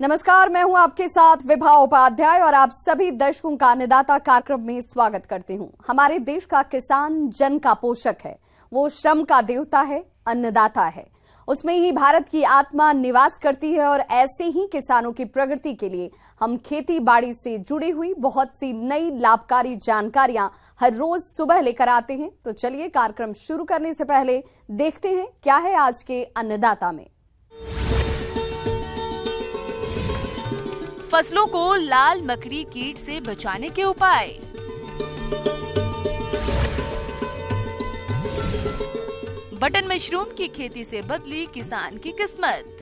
नमस्कार, मैं हूं आपके साथ विभा उपाध्याय और आप सभी दर्शकों का अन्नदाता कार्यक्रम में स्वागत करती हूं। हमारे देश का किसान जन का पोषक है, वो श्रम का देवता है, अन्नदाता है। उसमें ही भारत की आत्मा निवास करती है और ऐसे ही किसानों की प्रगति के लिए हम खेती बाड़ी से जुड़ी हुई बहुत सी नई लाभकारी जानकारियां हर रोज सुबह लेकर आते हैं। तो चलिए कार्यक्रम शुरू करने से पहले देखते हैं क्या है आज के अन्नदाता में। फसलों को लाल मकड़ी कीट से बचाने के उपाय। बटन मशरूम की खेती से बदली किसान की किस्मत।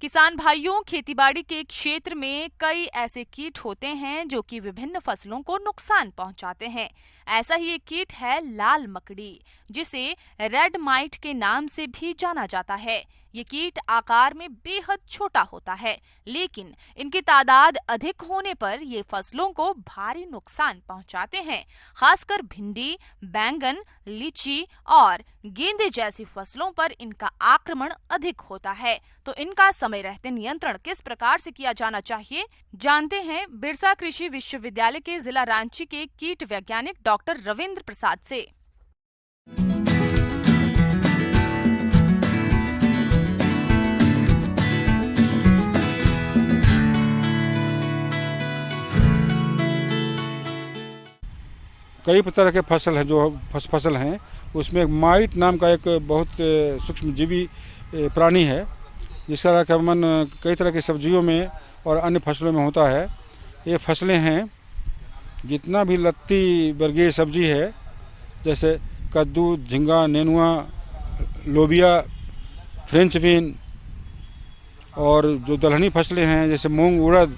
किसान भाइयों, खेतीबाड़ी के क्षेत्र में कई ऐसे कीट होते हैं जो कि विभिन्न फसलों को नुकसान पहुंचाते हैं। ऐसा ही एक कीट है लाल मकड़ी, जिसे रेड माइट के नाम से भी जाना जाता है। ये कीट आकार में बेहद छोटा होता है, लेकिन इनकी तादाद अधिक होने पर ये फसलों को भारी नुकसान पहुंचाते हैं। खासकर भिंडी, बैंगन, लीची और गेंदे जैसी फसलों पर इनका आक्रमण अधिक होता है। तो इनका समय रहते नियंत्रण किस प्रकार से किया जाना चाहिए, जानते हैं बिरसा कृषि विश्वविद्यालय के जिला रांची के कीट वैज्ञानिक डॉक्टर रविंद्र प्रसाद से। कई तरह के फसल है जो फसल हैं, उसमें माइट नाम का एक बहुत सूक्ष्म जीवी प्राणी है, जिसका आक्रमण कई तरह की सब्जियों में और अन्य फसलों में होता है। ये फसलें हैं जितना भी लत्ती वर्गीय सब्जी है, जैसे कद्दू, झींगा, नेनुआ, लोबिया, फ्रेंच बीन, और जो दलहनी फसलें हैं जैसे मूंग, उड़द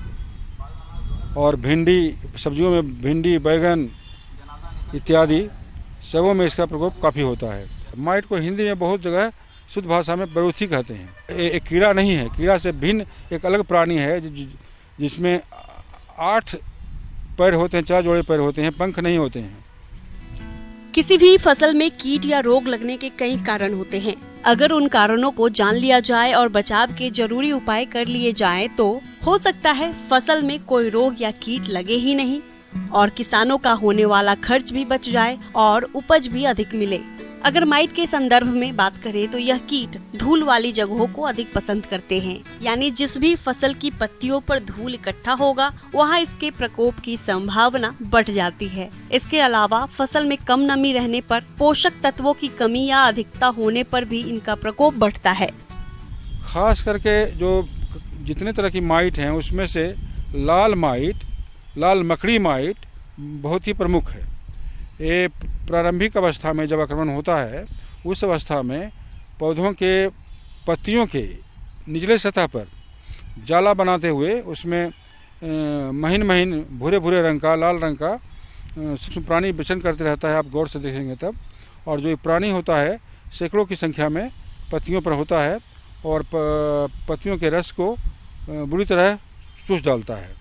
और भिंडी, सब्जियों में भिंडी, बैगन इत्यादि सबों में इसका प्रकोप काफ़ी होता है। माइट को हिंदी में बहुत जगह शुद्ध भाषा में बरूथी कहते हैं। एक कीड़ा नहीं है, कीड़ा से भिन्न एक अलग प्राणी है जिसमें 8 पैर होते हैं, 4 जोड़े पैर होते हैं, पंख नहीं होते हैं। किसी भी फसल में कीट या रोग लगने के कई कारण होते हैं। अगर उन कारणों को जान लिया जाए और बचाव के जरूरी उपाय कर लिए जाएं, तो हो सकता है फसल में कोई रोग या कीट लगे ही नहीं और किसानों का होने वाला खर्च भी बच जाए और उपज भी अधिक मिले। अगर माइट के संदर्भ में बात करें तो यह कीट धूल वाली जगहों को अधिक पसंद करते हैं, यानी जिस भी फसल की पत्तियों पर धूल इकट्ठा होगा वहाँ इसके प्रकोप की संभावना बढ़ जाती है। इसके अलावा फसल में कम नमी रहने पर, पोषक तत्वों की कमी या अधिकता होने पर भी इनका प्रकोप बढ़ता है। खास करके जो जितने तरह की माइट हैं उसमें से लाल मकड़ी माइट बहुत ही प्रमुख है। ये प्रारंभिक अवस्था में जब आक्रमण होता है, उस अवस्था में पौधों के पत्तियों के निचले सतह पर जाला बनाते हुए उसमें महीन भूरे भूरे रंग का, लाल रंग का सूक्ष्म प्राणी विचरण करते रहता है। आप गौर से देखेंगे तब। और जो ये प्राणी होता है सैकड़ों की संख्या में पत्तियों पर होता है और पत्तियों के रस को बुरी तरह चूस डालता है।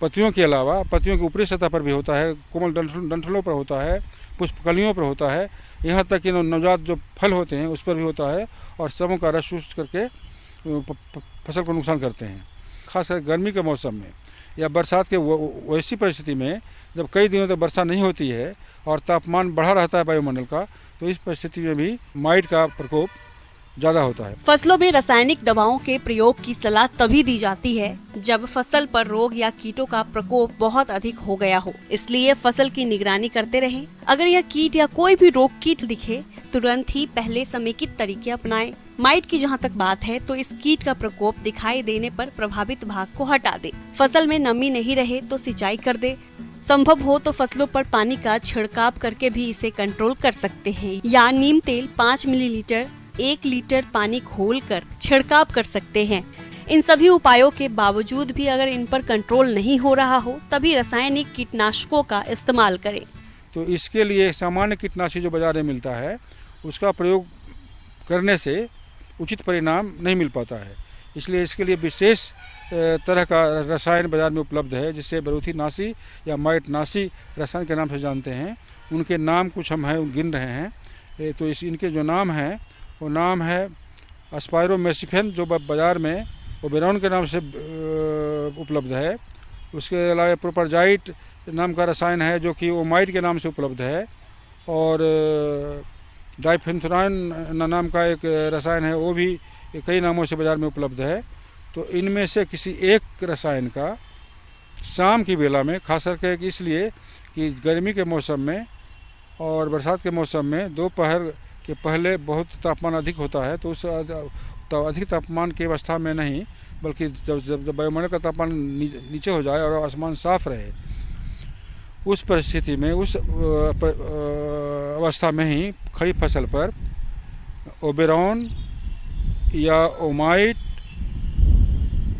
पत्तियों के अलावा पत्तियों के ऊपरी सतह पर भी होता है, कोमल डंठलों पर होता है, पुष्पकलियों पर होता है, यहाँ तक कि नवजात जो फल होते हैं उस पर भी होता है और सबों का रस चूस करके फसल को नुकसान करते हैं। खासकर गर्मी के मौसम में या बरसात के वैसी परिस्थिति में जब कई दिनों तक वर्षा नहीं होती है और तापमान बढ़ा रहता है वायुमंडल का, तो इस परिस्थिति में भी माइट का प्रकोप ज्यादा होता है। फसलों में रासायनिक दवाओं के प्रयोग की सलाह तभी दी जाती है जब फसल पर रोग या कीटों का प्रकोप बहुत अधिक हो गया हो। इसलिए फसल की निगरानी करते रहें। अगर यह कीट या कोई भी रोग कीट दिखे, तुरंत ही पहले समेकित तरीके अपनाएं। माइट की जहाँ तक बात है तो इस कीट का प्रकोप दिखाई देने पर प्रभावित भाग को हटा दे। फसल में नमी नहीं रहे तो सिंचाई कर दे। संभव हो तो फसलों पर पानी का छिड़काव करके भी इसे कंट्रोल कर सकते हैं, या नीम तेल 5 मिलीलीटर 1 लीटर पानी घोलकर छिड़काव कर सकते हैं। इन सभी उपायों के बावजूद भी अगर इन पर कंट्रोल नहीं हो रहा हो, तभी रासायनिक कीटनाशकों का इस्तेमाल करें। तो इसके लिए सामान्य कीटनाशी जो बाजार में मिलता है उसका प्रयोग करने से उचित परिणाम नहीं मिल पाता है। इसलिए इसके लिए विशेष तरह का रसायन बाज़ार में उपलब्ध है, जिसे बरूथीनाशी या माइटनाशी रसायन के नाम से जानते हैं। उनके नाम कुछ हम हैं गिन रहे हैं। तो इनके जो नाम हैं वो नाम है स्पायरोमेसिफेन, जो बाज़ार में ओबेरॉन के नाम से उपलब्ध है। उसके अलावा प्रोपरजाइट नाम का रसायन है जो कि ओमाइड के नाम से उपलब्ध है, और डाइफेंथुरान नाम का एक रसायन है, वो भी कई नामों से बाज़ार में उपलब्ध है। तो इनमें से किसी एक रसायन का शाम की बेला में, खास करके इसलिए कि गर्मी के मौसम में और बरसात के मौसम में दोपहर के पहले बहुत तापमान अधिक होता है, तो उस अधिक तापमान की अवस्था में नहीं, बल्कि जब वायुमंडल का तापमान नीचे हो जाए और आसमान साफ रहे, उस परिस्थिति में, उस अवस्था में ही खड़ी फसल पर ओबेरॉन या ओमाइट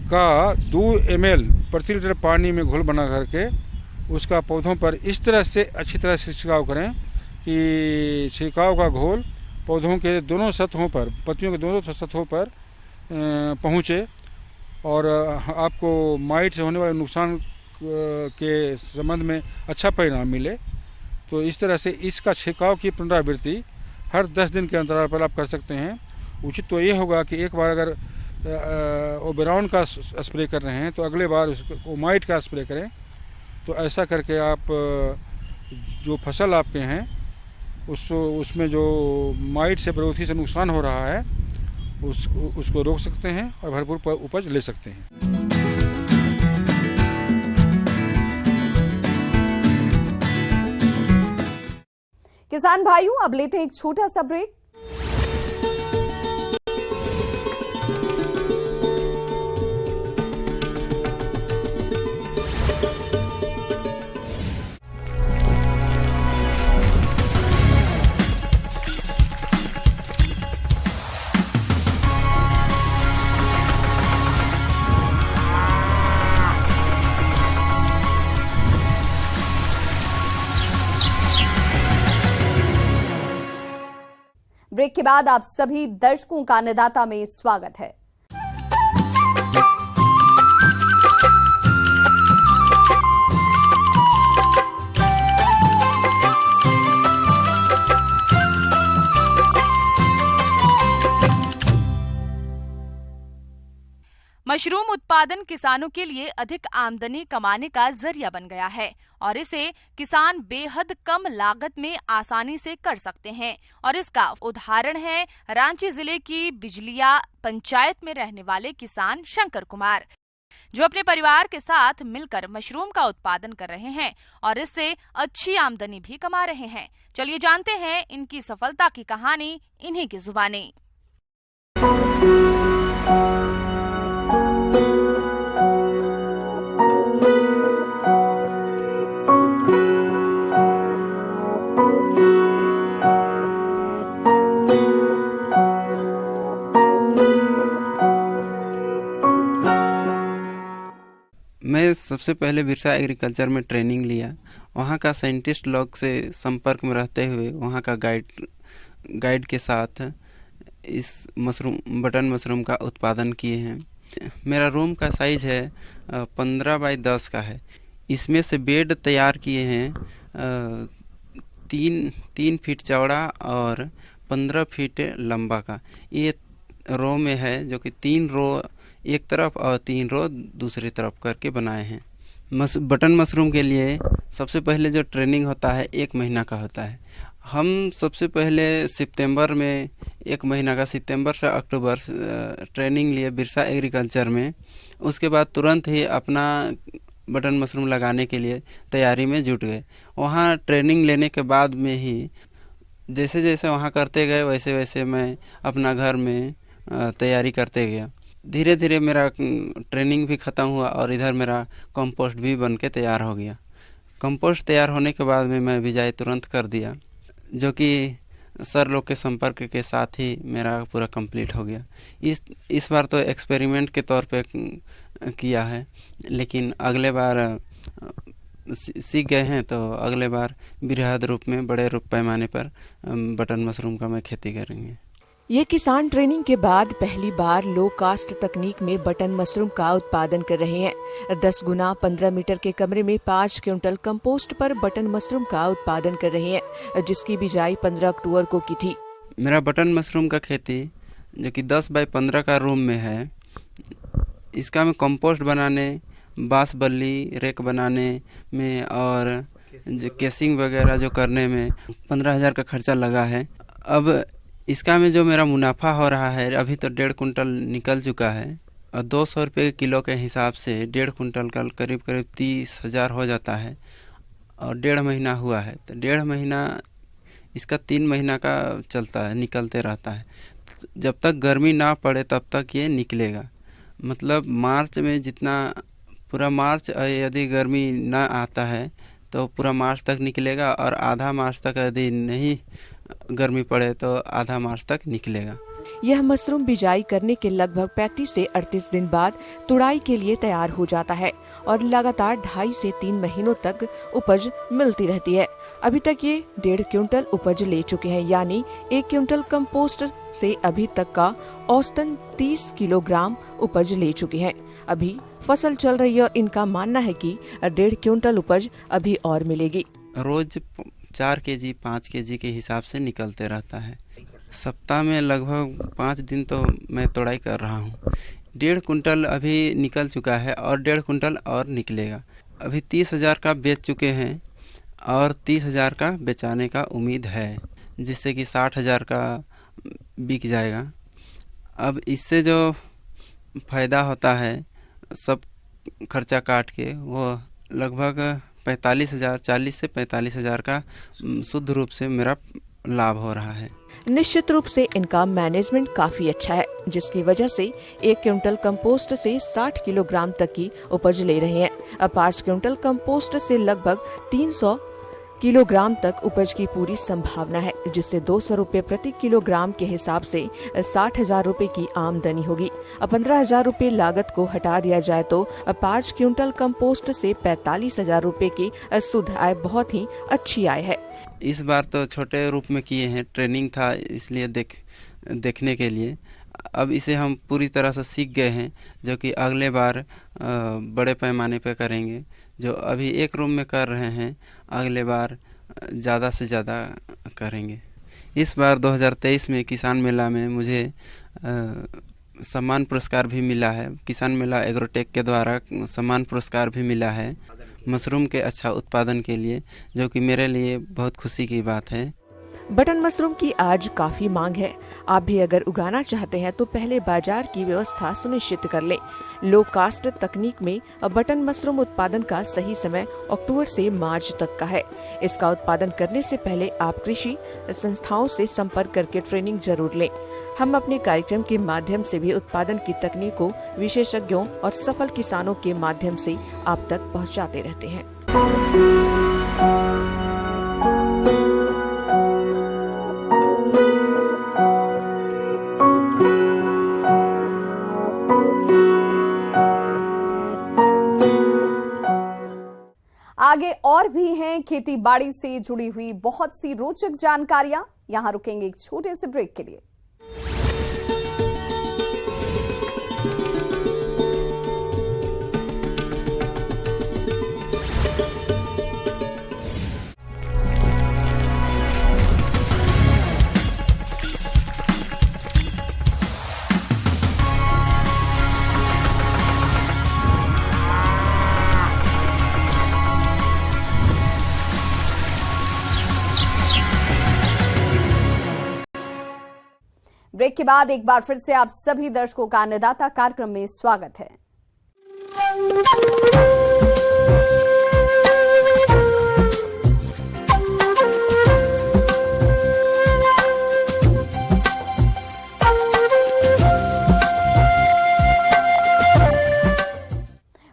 का 2 ml प्रति लीटर पानी में घोल बना करके उसका पौधों पर इस तरह से अच्छी तरह से छिड़काव करें कि छिड़काव का घोल पौधों के दोनों सतहों पर, पत्तियों के दोनों सतहों पर पहुँचे और आपको माइट से होने वाले नुकसान के संबंध में अच्छा परिणाम मिले। तो इस तरह से इसका छिड़काव की पुनरावृत्ति हर 10 दिन के अंतराल पर आप कर सकते हैं। उचित तो ये होगा कि एक बार अगर ओबेरॉन का स्प्रे कर रहे हैं तो अगले बार उसको ओमाइट का स्प्रे करें। तो ऐसा करके आप जो फसल आपके हैं उसमें जो माइट से बरूथी से नुकसान हो रहा है उसको रोक सकते हैं और भरपूर उपज ले सकते हैं। किसान भाइयों, अब लेते हैं एक छोटा सा ब्रेक। ब्रेक के बाद आप सभी दर्शकों का अन्नदाता में स्वागत है। मशरूम उत्पादन किसानों के लिए अधिक आमदनी कमाने का जरिया बन गया है और इसे किसान बेहद कम लागत में आसानी से कर सकते हैं। और इसका उदाहरण है रांची जिले की बिजलिया पंचायत में रहने वाले किसान शंकर कुमार, जो अपने परिवार के साथ मिलकर मशरूम का उत्पादन कर रहे हैं और इससे अच्छी आमदनी भी कमा रहे हैं। चलिए जानते हैं इनकी सफलता की कहानी इन्हीं की जुबानी। मैं सबसे पहले बिरसा एग्रीकल्चर में ट्रेनिंग लिया। वहाँ का साइंटिस्ट लोग से संपर्क में रहते हुए वहाँ का गाइड के साथ इस बटन मशरूम का उत्पादन किए हैं। मेरा रूम का साइज़ है 15 बाई 10 का है। इसमें से बेड तैयार किए हैं 3 फीट चौड़ा और 15 फीट लंबा का। ये रो में है, जो कि 3 रो एक तरफ और 3 रो दूसरी तरफ करके बनाए हैं। बटन मशरूम के लिए सबसे पहले जो ट्रेनिंग होता है 1 महीना का होता है। हम सबसे पहले सितंबर में 1 महीना का, सितंबर से अक्टूबर ट्रेनिंग लिए बिरसा एग्रीकल्चर में। उसके बाद तुरंत ही अपना बटन मशरूम लगाने के लिए तैयारी में जुट गए। वहाँ ट्रेनिंग लेने के बाद में ही जैसे जैसे वहाँ करते गए वैसे वैसे मैं अपना घर में तैयारी करते गया। धीरे धीरे मेरा ट्रेनिंग भी ख़त्म हुआ और इधर मेरा कंपोस्ट भी बन के तैयार हो गया। कंपोस्ट तैयार होने के बाद में मैं बिजाई तुरंत कर दिया, जो कि सर लोग के संपर्क के साथ ही मेरा पूरा कंप्लीट हो गया। इस बार तो एक्सपेरिमेंट के तौर पे किया है, लेकिन अगले बार सीख गए हैं, तो अगले बार बृहद रूप में, बड़े रूप पैमाने पर बटन मशरूम का मैं खेती करेंगे। ये किसान ट्रेनिंग के बाद पहली बार लो कास्ट तकनीक में बटन मशरूम का उत्पादन कर रहे हैं। 10 गुना 15 मीटर के कमरे में 5 क्विंटल कंपोस्ट पर बटन मशरूम का उत्पादन कर रहे हैं, जिसकी बिजाई 15 अक्टूबर को की थी। मेरा बटन मशरूम का खेती जो कि 10 बाई 15 का रूम में है, इसका मैं कंपोस्ट बनाने, बांस बल्ली रेक बनाने में और जो केसिंग वगैरह जो करने में 15,000 का खर्चा लगा है। अब इसका में जो मेरा मुनाफा हो रहा है, अभी तो 1.5 कुंटल निकल चुका है और 200 रुपये किलो के हिसाब से 1.5 कुंटल का करीब 30,000 हो जाता है और 1.5 महीना हुआ है, तो 1.5 महीना इसका 3 महीना का चलता है, निकलते रहता है। जब तक गर्मी ना पड़े तब तक ये निकलेगा। मतलब मार्च में जितना पूरा मार्च, यदि गर्मी ना आता है तो पूरा मार्च तक निकलेगा और आधा मार्च तक यदि नहीं गर्मी पड़े तो आधा मार्च तक निकलेगा। यह मशरूम बिजाई करने के लगभग 35 से 38 दिन बाद तुड़ाई के लिए तैयार हो जाता है और लगातार 2.5 से 3 महीनों तक उपज मिलती रहती है। अभी तक ये 1.5 क्विंटल उपज ले चुके हैं, यानी 1 क्विंटल कंपोस्ट से अभी तक का औसतन 30 किलोग्राम उपज ले चुके हैं। अभी फसल चल रही है और इनका मानना है कि 1.5 क्विंटल उपज अभी और मिलेगी। रोज 4 केजी 5 केजी के हिसाब से निकलते रहता है। सप्ताह में लगभग 5 दिन तो मैं तोड़ाई कर रहा हूँ। 1.5 कुंटल अभी निकल चुका है और 1.5 कुंटल और निकलेगा। अभी 30,000 का बेच चुके हैं और 30,000 का बेचाने का उम्मीद है, जिससे कि 60,000 का बिक जाएगा। अब इससे जो फ़ायदा होता है सब खर्चा काट के, वो लगभग 45,000, 40 से 45,000 का शुद्ध रूप से मेरा लाभ हो रहा है। निश्चित रूप से इनका मैनेजमेंट काफी अच्छा है, जिसकी वजह से 1 क्विंटल कंपोस्ट से 60 किलोग्राम तक की उपज ले रहे हैं। अब 5 क्विंटल कंपोस्ट से लगभग 300 किलोग्राम तक उपज की पूरी संभावना है, जिससे 200 रुपए प्रति किलोग्राम के हिसाब से 60,000 रुपए की आमदनी होगी। अब 15,000 रुपए लागत को हटा दिया जाए तो 5 क्विंटल कंपोस्ट से 45,000 रुपए की शुद्ध आय बहुत ही अच्छी आय है। इस बार तो छोटे रूप में किए हैं, ट्रेनिंग था इसलिए देखने के लिए। अब इसे हम पूरी तरह से सीख गए हैं, जो कि अगले बार बड़े पैमाने पर करेंगे। जो अभी एक रूम में कर रहे हैं, अगले बार ज़्यादा से ज़्यादा करेंगे। इस बार 2023 में किसान मेला में मुझे सम्मान पुरस्कार भी मिला है। किसान मेला एग्रोटेक के द्वारा सम्मान पुरस्कार भी मिला है मशरूम के अच्छा उत्पादन के लिए, जो कि मेरे लिए बहुत खुशी की बात है। बटन मशरूम की आज काफी मांग है। आप भी अगर उगाना चाहते हैं तो पहले बाजार की व्यवस्था सुनिश्चित कर लें। लो कास्ट तकनीक में बटन मशरूम उत्पादन का सही समय अक्टूबर से मार्च तक का है। इसका उत्पादन करने से पहले आप कृषि संस्थाओं से संपर्क करके ट्रेनिंग जरूर लें। हम अपने कार्यक्रम के माध्यम से भी उत्पादन की तकनीक को विशेषज्ञों और सफल किसानों के माध्यम से आप तक पहुंचाते रहते हैं। आगे और भी हैं खेती बाड़ी से जुड़ी हुई बहुत सी रोचक जानकारियां। यहां रुकेंगे एक छोटे से ब्रेक के लिए। ब्रेक के बाद एक बार फिर से आप सभी दर्शकों का अन्नदाता कार्यक्रम में स्वागत है।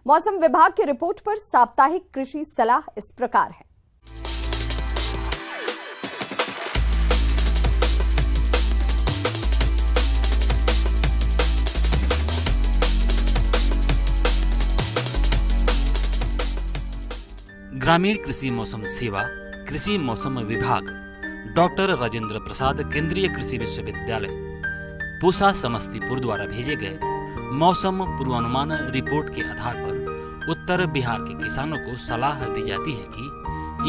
मौसम विभाग की रिपोर्ट पर साप्ताहिक कृषि सलाह इस प्रकार है। ग्रामीण कृषि मौसम सेवा, कृषि मौसम विभाग, डॉक्टर राजेंद्र प्रसाद केंद्रीय कृषि विश्वविद्यालय, पूसा समस्तीपुर द्वारा भेजे गए मौसम पूर्वानुमान रिपोर्ट के आधार पर उत्तर बिहार के किसानों को सलाह दी जाती है कि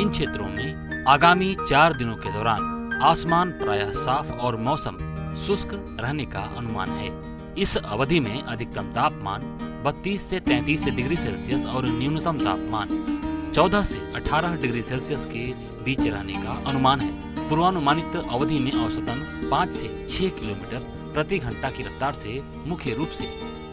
इन क्षेत्रों में आगामी 4 दिनों के दौरान आसमान प्रायः साफ और मौसम शुष्क रहने का अनुमान है। इस अवधि में अधिकतम तापमान 32 से 33 डिग्री सेल्सियस और न्यूनतम तापमान 14 से 18 डिग्री सेल्सियस के बीच रहने का अनुमान है। पूर्वानुमानित अवधि में औसतन 5 से 6 किलोमीटर प्रति घंटा की रफ्तार से मुख्य रूप से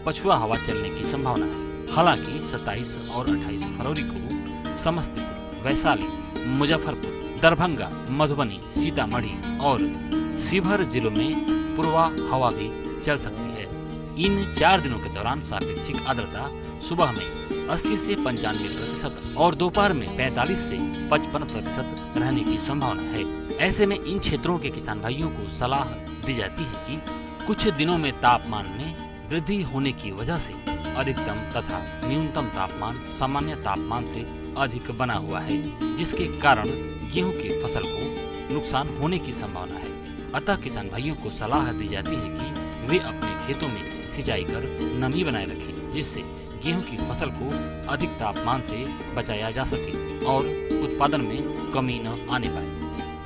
पछुआ हवा चलने की संभावना है। हालांकि 27 और 28 फरवरी को समस्तीपुर, वैशाली, मुजफ्फरपुर, दरभंगा, मधुबनी, सीतामढ़ी और शिवहर जिलों में पूर्वा हवा भी चल सकती है। इन 4 दिनों के दौरान सापेक्षिक आर्द्रता सुबह में 80 से 95% और दोपहर में 45 से 55% रहने की संभावना है। ऐसे में इन क्षेत्रों के किसान भाइयों को सलाह दी जाती है कि कुछ दिनों में तापमान में वृद्धि होने की वजह से अधिकतम तथा न्यूनतम तापमान सामान्य तापमान से अधिक बना हुआ है, जिसके कारण गेहूं की फसल को नुकसान होने की संभावना है। अतः किसान भाइयों को सलाह दी जाती है कि वे अपने खेतों में सिंचाई कर नमी बनाए रखें, जिससे गेहूं की फसल को अधिक तापमान से बचाया जा सके और उत्पादन में कमी न आने पाए।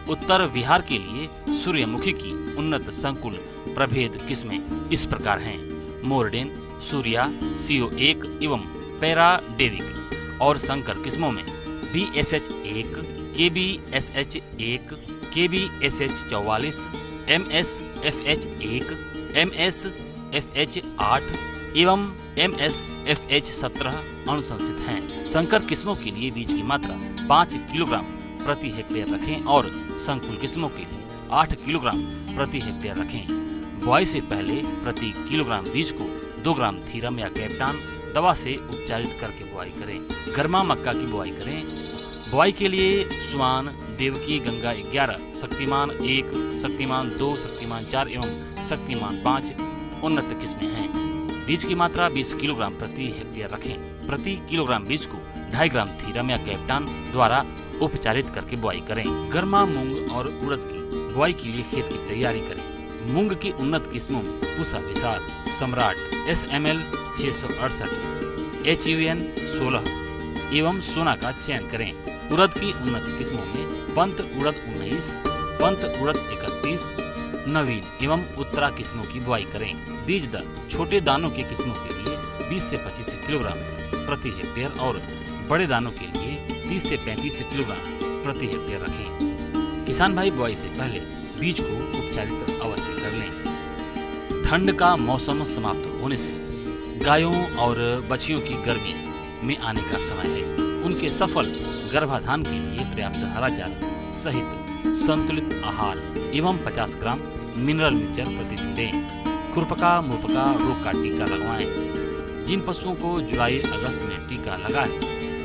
उत्तर बिहार के लिए सूर्यमुखी की उन्नत संकुल प्रभेद किस्में इस प्रकार हैं: मोरडेन, सूर्या, CO1 एवं पैराडेविक। और संकर किस्मों में BSH1, KBSH1, KBSH44, MSFH1, MSFH8 एवं MSFH17 अनुशंसित हैं। संकर किस्मों के लिए बीज की मात्रा 5 किलोग्राम प्रति हेक्टेयर रखें और संकुल किस्मों के लिए 8 किलोग्राम प्रति हेक्टेयर रखें। बुआई से पहले प्रति किलोग्राम बीज को 2 ग्राम थीरम या कैप्टान दवा से उपचारित करके बुआई करें। गर्मा मक्का की बुआई करें। बुआई के लिए सुवान, देवकी, गंगा 11, शक्तिमान 1, शक्तिमान 2, शक्तिमान 4 एवं शक्तिमान 5 उन्नत किस्में हैं। बीज की मात्रा 20 किलोग्राम प्रति हेक्टेयर रखें। प्रति किलोग्राम बीज को 2.5 ग्राम थीरम या कैप्टान द्वारा उपचारित करके बुआई करें। गर्मा मूंग और उड़द की बुआई के लिए खेत की तैयारी करें। मूंग की उन्नत किस्मों में पूसा विशाल, सम्राट, SML 668, HUN 16 एवं सोना का चयन करें। उड़द की उन्नत किस्मों में पंत उड़द 19, पंत उड़द 31, नवीन एवं उत्तरा किस्मों की बुआई करें। बीज दर छोटे दानों के किस्मों के लिए 20 से 25 किलोग्राम प्रति हेक्टेयर और बड़े दानों के लिए 30 से 35 किलोग्राम प्रति हेक्टेयर रखें। किसान भाई बुआई से पहले बीज को उपचारित अवश्य कर लें। ठंड का मौसम समाप्त होने से गायों और बछियों की गर्मी में आने का समय है। उनके सफल गर्भाधान के लिए पर्याप्त हरा चारा सहित संतुलित आहार एवं 50 ग्राम मिनरल मिक्सचर प्रतिदिन दें। खुरपका मुरपका रोग का टीका लगवाएं। जिन पशुओं को जुलाई अगस्त में टीका लगा है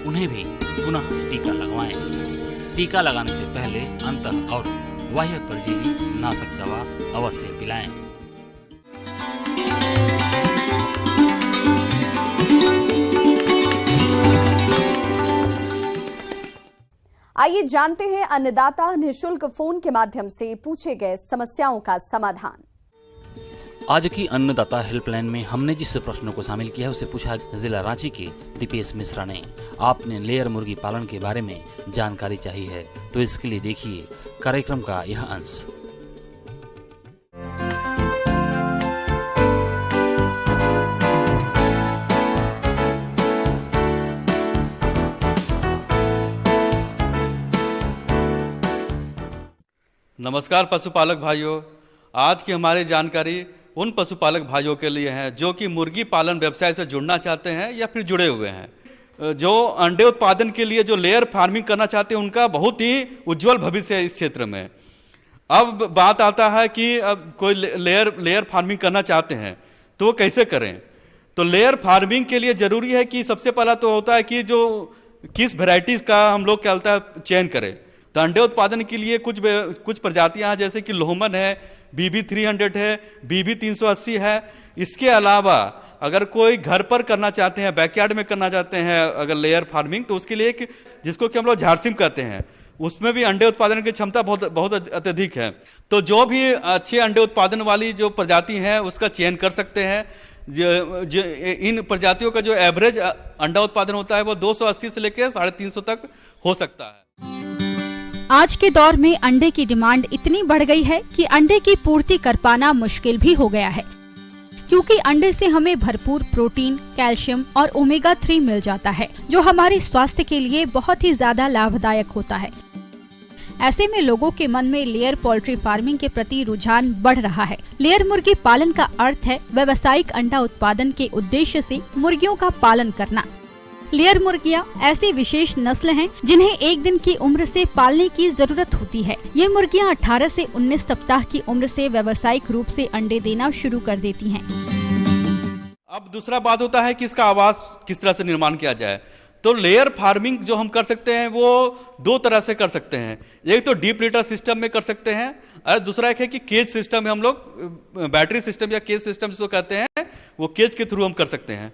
उन्हें भी पुनः टीका लगवाएं। टीका लगाने से पहले अंतः और बाह्य परजीवी नाशक दवा अवश्य पिलाएं। आइए जानते हैं अन्नदाता निःशुल्क फोन के माध्यम से पूछे गए समस्याओं का समाधान। आज की अन्नदाता हेल्पलाइन में हमने जिस प्रश्नों को शामिल किया है उसे पूछा जिला रांची के दीपेश मिश्रा ने। आपने लेयर मुर्गी पालन के बारे में जानकारी चाहिए है तो इसके लिए देखिए कार्यक्रम का यह अंश। नमस्कार पशुपालक भाइयों, आज की हमारी जानकारी उन पशुपालक भाइयों के लिए है जो कि मुर्गी पालन व्यवसाय से जुड़ना चाहते हैं या फिर जुड़े हुए हैं। जो अंडे उत्पादन के लिए जो लेयर फार्मिंग करना चाहते हैं उनका बहुत ही उज्जवल भविष्य है इस क्षेत्र में। अब बात आता है कि अब कोई लेयर फार्मिंग करना चाहते हैं तो वो कैसे करें। तो लेयर फार्मिंग के लिए ज़रूरी है कि सबसे पहला तो होता है कि जो किस वेराइटीज़ का हम लोग क्या होता है चयन करें। तो अंडे उत्पादन के लिए कुछ प्रजातियां हैं जैसे कि लोहमन है, BB 300 है, BB 380 है। इसके अलावा अगर कोई घर पर करना चाहते हैं, बैकयार्ड में करना चाहते हैं अगर लेयर फार्मिंग, तो उसके लिए एक जिसको कि हम लोग झारसिम कहते हैं, उसमें भी अंडे उत्पादन की क्षमता बहुत अत्यधिक है। तो जो भी अच्छे अंडे उत्पादन वाली जो प्रजाति है उसका चयन कर सकते हैं। जो इन प्रजातियों का जो एवरेज अंडा उत्पादन होता है वो 280 से लेकर 350 तक हो सकता है। आज के दौर में अंडे की डिमांड इतनी बढ़ गई है कि अंडे की पूर्ति कर पाना मुश्किल भी हो गया है, क्योंकि अंडे से हमें भरपूर प्रोटीन, कैल्शियम और ओमेगा 3 मिल जाता है, जो हमारे स्वास्थ्य के लिए बहुत ही ज्यादा लाभदायक होता है। ऐसे में लोगों के मन में लेयर पोल्ट्री फार्मिंग के प्रति रुझान बढ़ रहा है। लेयर मुर्गी पालन का अर्थ है व्यावसायिक अंडा उत्पादन के उद्देश्य से मुर्गियों का पालन करना। लेयर मुर्गियां ऐसी विशेष नस्ल हैं जिन्हें एक दिन की उम्र से पालने की जरूरत होती है। ये मुर्गियां 18 से 19 सप्ताह की उम्र से व्यावसायिक रूप से अंडे देना शुरू कर देती हैं। अब दूसरा बात होता है कि इसका आवास किस तरह से निर्माण किया जाए। तो लेयर फार्मिंग जो हम कर सकते हैं वो 2 तरह से कर सकते हैं। एक तो डीप लिटर सिस्टम में कर सकते हैं, और दूसरा एक है कि केज सिस्टम में हम लोग बैटरी सिस्टम या केज सिस्टम जिसको कहते हैं वो केज के थ्रू हम कर सकते हैं।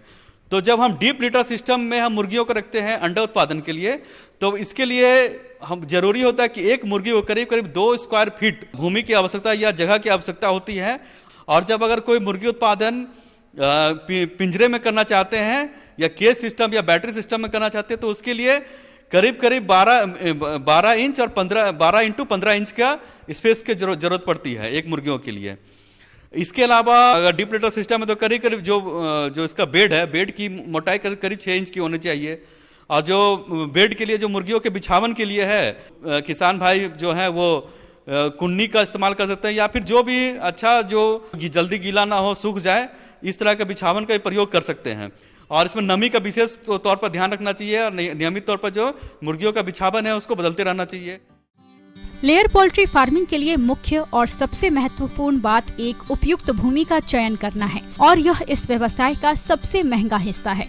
तो जब हम डीप लिटर सिस्टम में हम मुर्गियों को रखते हैं अंडा उत्पादन के लिए, तो इसके लिए हम जरूरी होता है कि एक मुर्गी को करीब करीब 2 स्क्वायर फीट भूमि की आवश्यकता या जगह की आवश्यकता होती है। और जब अगर कोई मुर्गी उत्पादन पिंजरे में करना चाहते हैं या केज सिस्टम या बैटरी सिस्टम में करना चाहते हैं, तो उसके लिए करीब करीब 12 इंच और 12 इंटू 15 इंच का स्पेस की जरूरत पड़ती है एक मुर्गियों के लिए। इसके अलावा अगर डीप लिटर सिस्टम है तो करीब करीब जो इसका बेड है, बेड की मोटाई करीब 6 इंच की होनी चाहिए। और जो बेड के लिए जो मुर्गियों के बिछावन के लिए है, किसान भाई जो है वो कुन्नी का इस्तेमाल कर सकते हैं, या फिर जो भी अच्छा जो जल्दी गीला ना हो, सूख जाए, इस तरह के बिछावन का प्रयोग कर सकते हैं। और इसमें नमी का विशेष तौर पर ध्यान रखना चाहिए और नियमित तौर पर जो मुर्गियों का बिछावन है उसको बदलते रहना चाहिए। लेयर पोल्ट्री फार्मिंग के लिए मुख्य और सबसे महत्वपूर्ण बात एक उपयुक्त भूमि का चयन करना है, और यह इस व्यवसाय का सबसे महंगा हिस्सा है।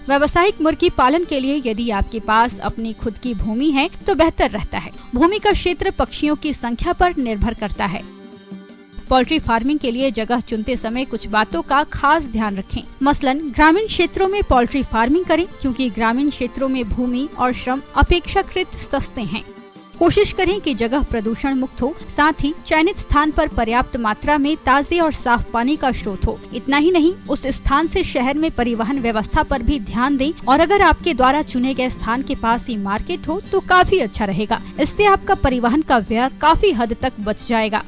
व्यावसायिक मुर्गी पालन के लिए यदि आपके पास अपनी खुद की भूमि है तो बेहतर रहता है। भूमि का क्षेत्र पक्षियों की संख्या पर निर्भर करता है। पोल्ट्री फार्मिंग के लिए जगह चुनते समय कुछ बातों का खास ध्यान रखें। मसलन ग्रामीण क्षेत्रों में पोल्ट्री फार्मिंग करें, क्योंकि ग्रामीण क्षेत्रों में भूमि और श्रम अपेक्षाकृत सस्ते हैं। कोशिश करें कि जगह प्रदूषण मुक्त हो, साथ ही चयनित स्थान पर पर्याप्त मात्रा में ताजे और साफ पानी का स्रोत हो। इतना ही नहीं, उस स्थान से शहर में परिवहन व्यवस्था पर भी ध्यान दें, और अगर आपके द्वारा चुने गए स्थान के पास ही मार्केट हो तो काफी अच्छा रहेगा। इससे आपका परिवहन का व्यय काफी हद तक बच जाएगा।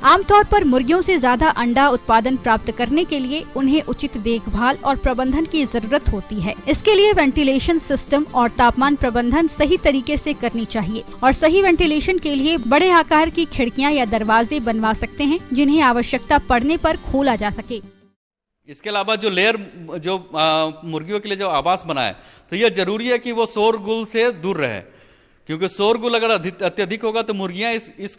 आमतौर पर मुर्गियों से ज्यादा अंडा उत्पादन प्राप्त करने के लिए उन्हें उचित देखभाल और प्रबंधन की जरूरत होती है। इसके लिए वेंटिलेशन सिस्टम और तापमान प्रबंधन सही तरीके से करनी चाहिए, और सही वेंटिलेशन के लिए बड़े आकार की खिड़कियां या दरवाजे बनवा सकते हैं, जिन्हें आवश्यकता पड़ने पर खोला जा सके। इसके अलावा जो लेयर मुर्गियों के लिए जो आवास बनाए, तो यह जरूरी है कि वो शोरगुल से दूर रहे, क्योंकि शोरगुल अगर अत्यधिक होगा तो मुर्गियां इस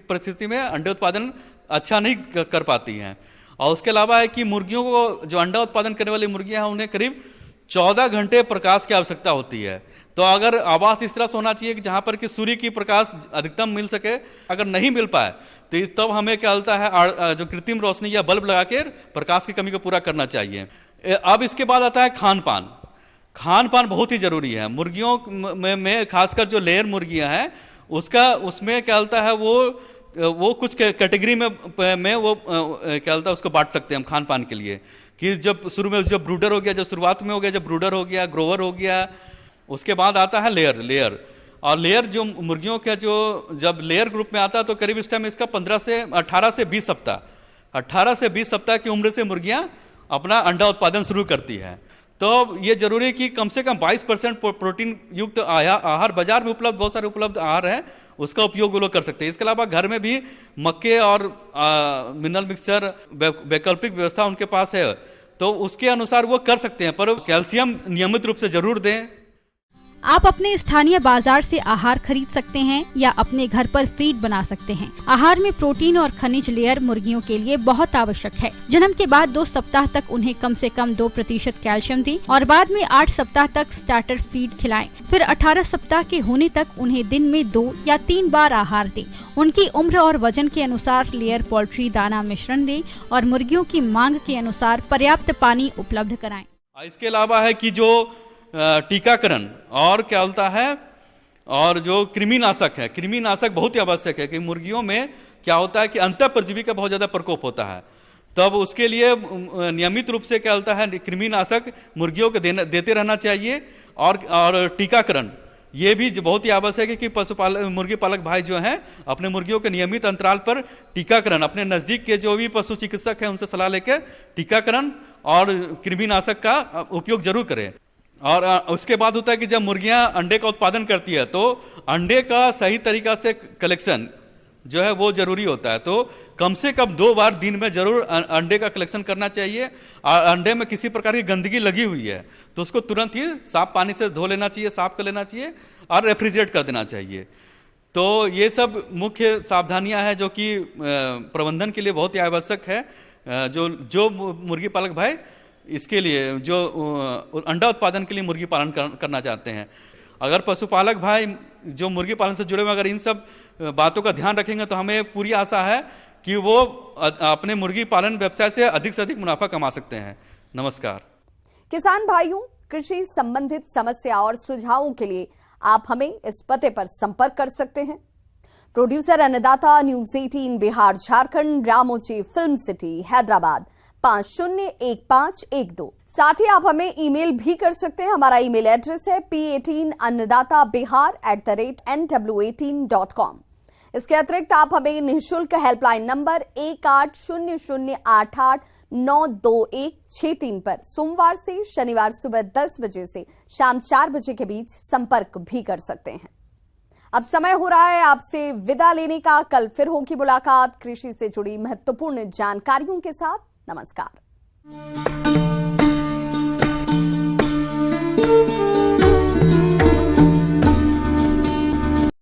परिस्थिति में अंडे उत्पादन अच्छा नहीं कर पाती हैं। और उसके अलावा है कि मुर्गियों को जो अंडा उत्पादन करने वाली मुर्गियां हैं उन्हें करीब 14 घंटे प्रकाश की आवश्यकता होती है। तो अगर आवास इस तरह से होना चाहिए कि जहां पर कि सूर्य की प्रकाश अधिकतम मिल सके। अगर नहीं मिल पाए तो तब हमें क्या होता है, जो कृत्रिम रोशनी या बल्ब लगा के प्रकाश की कमी को पूरा करना चाहिए। अब इसके बाद आता है खान पान। खान पान बहुत ही जरूरी है मुर्गियों में खासकर जो लेयर मुर्गियां हैं उसमें क्या होता है, वो कुछ कैटेगरी में वो क्या होता है उसको बांट सकते हैं हम खान पान के लिए। कि जब शुरू में जब ब्रूडर हो गया, जब शुरुआत में हो गया, जब ब्रूडर हो गया, ग्रोवर हो गया, उसके बाद आता है लेयर। और लेयर जो मुर्गियों का जो जब लेयर ग्रुप में आता है तो करीब इस टाइम इसका 18 से 20 सप्ताह की उम्र से मुर्गियां अपना अंडा उत्पादन शुरू करती है। तो ये जरूरी है कि कम से कम 22% प्रोटीन युक्त आहार बाजार में उपलब्ध बहुत सारे उपलब्ध आहार हैं, उसका उपयोग वो लोग कर सकते हैं। इसके अलावा घर में भी मक्के और मिनरल मिक्सचर वैकल्पिक व्यवस्था उनके पास है, तो उसके अनुसार वो कर सकते हैं, पर कैल्शियम नियमित रूप से जरूर दें। आप अपने स्थानीय बाजार से आहार खरीद सकते हैं या अपने घर पर फीड बना सकते हैं। आहार में प्रोटीन और खनिज लेयर मुर्गियों के लिए बहुत आवश्यक है। जन्म के बाद 2 सप्ताह तक उन्हें कम से कम 2% कैल्शियम दें और बाद में 8 सप्ताह तक स्टार्टर फीड खिलाएं। फिर 18 सप्ताह के होने तक उन्हें दिन में 2 या 3 बार आहार दें। उनकी उम्र और वजन के अनुसार लेयर पोल्ट्री दाना मिश्रण दें और मुर्गियों की मांग के अनुसार पर्याप्त पानी उपलब्ध कराएं। इसके अलावा है कि जो टीकाकरण और क्या बोलता है और जो कृमिनाशक है, कृमिनाशक बहुत ही आवश्यक है कि मुर्गियों में क्या होता है कि अंतः परजीवी का बहुत ज़्यादा प्रकोप होता है, तब उसके लिए नियमित रूप से क्या बोलता है कृमिनाशक मुर्गियों को देते रहना चाहिए। और टीकाकरण ये भी बहुत ही आवश्यक है कि मुर्गी पालक भाई जो हैं अपने मुर्गियों के नियमित अंतराल पर टीकाकरण, अपने नज़दीक के जो भी पशु चिकित्सक हैं उनसे सलाह लेकर टीकाकरण और कृमिनाशक का उपयोग जरूर करें। और उसके बाद होता है कि जब मुर्गियां अंडे का उत्पादन करती है तो अंडे का सही तरीका से कलेक्शन जो है वो जरूरी होता है। तो कम से कम 2 बार दिन में जरूर अंडे का कलेक्शन करना चाहिए। और अंडे में किसी प्रकार की गंदगी लगी हुई है तो उसको तुरंत ही साफ पानी से धो लेना चाहिए, साफ कर लेना चाहिए और रेफ्रिजरेट कर देना चाहिए। तो ये सब मुख्य सावधानियां हैं जो कि प्रबंधन के लिए बहुत ही आवश्यक है। जो मुर्गी पालक भाई इसके लिए जो अंडा उत्पादन के लिए मुर्गी पालन करना चाहते हैं, अगर पशुपालक भाई जो मुर्गी पालन से जुड़े हुए अगर इन सब बातों का ध्यान रखेंगे तो हमें पूरी आशा है कि वो अपने मुर्गी पालन व्यवसाय से अधिक मुनाफा कमा सकते हैं। नमस्कार। किसान भाइयों, कृषि संबंधित समस्या और सुझावों के लिए आप हमें इस पते पर संपर्क कर सकते हैं। Producer Annadata, news 18 Bihar Jharkhand, Ramoji film city Hyderabad 501512। साथ ही आप हमें ईमेल भी कर सकते हैं। हमारा ईमेल एड्रेस है p18annadatabihar@nw18.com। इसके अतिरिक्त आप हमें निःशुल्क हेल्पलाइन नंबर 180088922163 पर सोमवार से शनिवार सुबह 10 बजे से शाम 4 बजे के बीच संपर्क भी कर सकते हैं। अब समय हो रहा है आपसे विदा लेने का। कल फिर होगी मुलाकात कृषि से जुड़ी महत्वपूर्ण जानकारियों के साथ। नमस्कार।